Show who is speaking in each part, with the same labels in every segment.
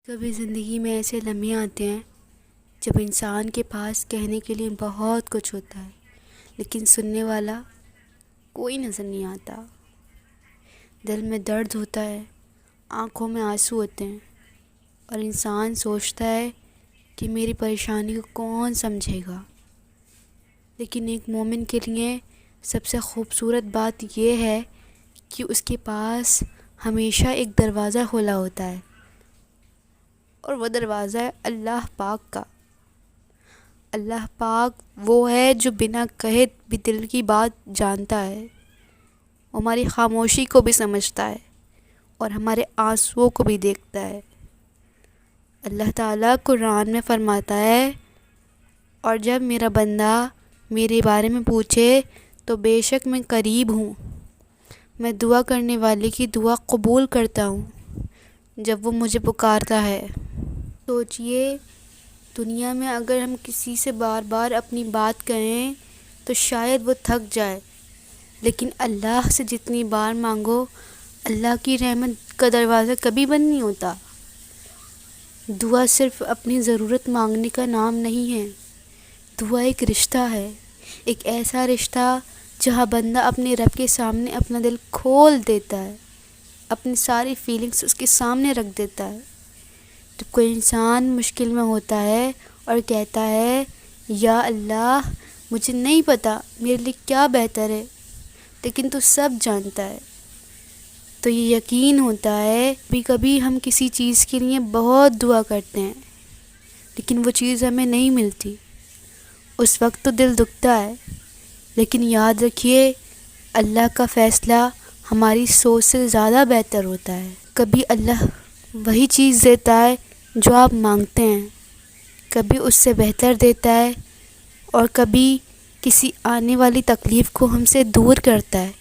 Speaker 1: کبھی زندگی میں ایسے لمحے آتے ہیں جب انسان کے پاس کہنے کے لیے بہت کچھ ہوتا ہے، لیکن سننے والا کوئی نظر نہیں آتا۔ دل میں درد ہوتا ہے، آنکھوں میں آنسو ہوتے ہیں، اور انسان سوچتا ہے کہ میری پریشانی کو کون سمجھے گا۔ لیکن ایک مومن کے لیے سب سے خوبصورت بات یہ ہے کہ اس کے پاس ہمیشہ ایک دروازہ کھلا ہوتا ہے، اور وہ دروازہ ہے اللہ پاک کا۔ اللہ پاک وہ ہے جو بنا کہے بھی دل کی بات جانتا ہے، وہ ہماری خاموشی کو بھی سمجھتا ہے اور ہمارے آنسوؤں کو بھی دیکھتا ہے۔ اللہ تعالیٰ قرآن میں فرماتا ہے، اور جب میرا بندہ میرے بارے میں پوچھے تو بے شک میں قریب ہوں، میں دعا کرنے والے کی دعا قبول کرتا ہوں جب وہ مجھے پکارتا ہے۔ سوچئے، دنیا میں اگر ہم کسی سے بار بار اپنی بات کہیں تو شاید وہ تھک جائے، لیکن اللہ سے جتنی بار مانگو اللہ کی رحمت کا دروازہ کبھی بند نہیں ہوتا۔ دعا صرف اپنی ضرورت مانگنے کا نام نہیں ہے، دعا ایک رشتہ ہے، ایک ایسا رشتہ جہاں بندہ اپنے رب کے سامنے اپنا دل کھول دیتا ہے، اپنی ساری فیلنگز اس کے سامنے رکھ دیتا ہے۔ جب کوئی انسان مشکل میں ہوتا ہے اور کہتا ہے یا اللہ مجھے نہیں پتہ میرے لیے کیا بہتر ہے، لیکن تو سب جانتا ہے، تو یہ یقین ہوتا ہے۔ کبھی کبھی ہم کسی چیز کے لیے بہت دعا کرتے ہیں لیکن وہ چیز ہمیں نہیں ملتی، اس وقت تو دل دکھتا ہے، لیکن یاد رکھیے اللہ کا فیصلہ ہماری سوچ سے زیادہ بہتر ہوتا ہے۔ کبھی اللہ وہی چیز دیتا ہے جو آپ مانگتے ہیں، کبھی اس سے بہتر دیتا ہے، اور کبھی کسی آنے والی تکلیف کو ہم سے دور کرتا ہے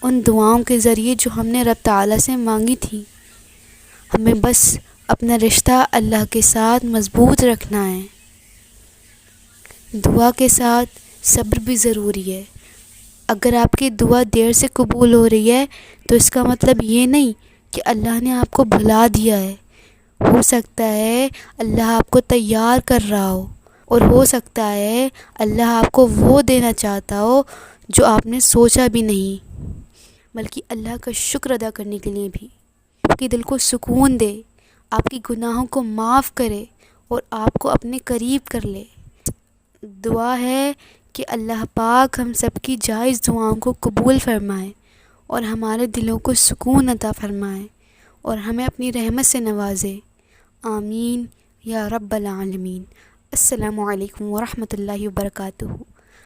Speaker 1: ان دعاؤں کے ذریعے جو ہم نے رب تعالیٰ سے مانگی تھی۔ ہمیں بس اپنا رشتہ اللہ کے ساتھ مضبوط رکھنا ہے۔ دعا کے ساتھ صبر بھی ضروری ہے۔ اگر آپ کی دعا دیر سے قبول ہو رہی ہے تو اس کا مطلب یہ نہیں کہ اللہ نے آپ کو بھلا دیا ہے۔ ہو سکتا ہے اللہ آپ کو تیار کر رہا ہو، اور ہو سکتا ہے اللہ آپ کو وہ دینا چاہتا ہو جو آپ نے سوچا بھی نہیں، بلکہ اللہ کا شکر ادا کرنے کے لیے بھی۔ آپ کے دل کو سکون دے، آپ کی گناہوں کو معاف کرے اور آپ کو اپنے قریب کر لے۔ دعا ہے کہ اللہ پاک ہم سب کی جائز دعاؤں کو قبول فرمائے اور ہمارے دلوں کو سکون عطا فرمائے اور ہمیں اپنی رحمت سے نوازے۔ آمین یا رب العالمین۔ السلام علیکم ورحمۃ اللہ وبرکاتہ۔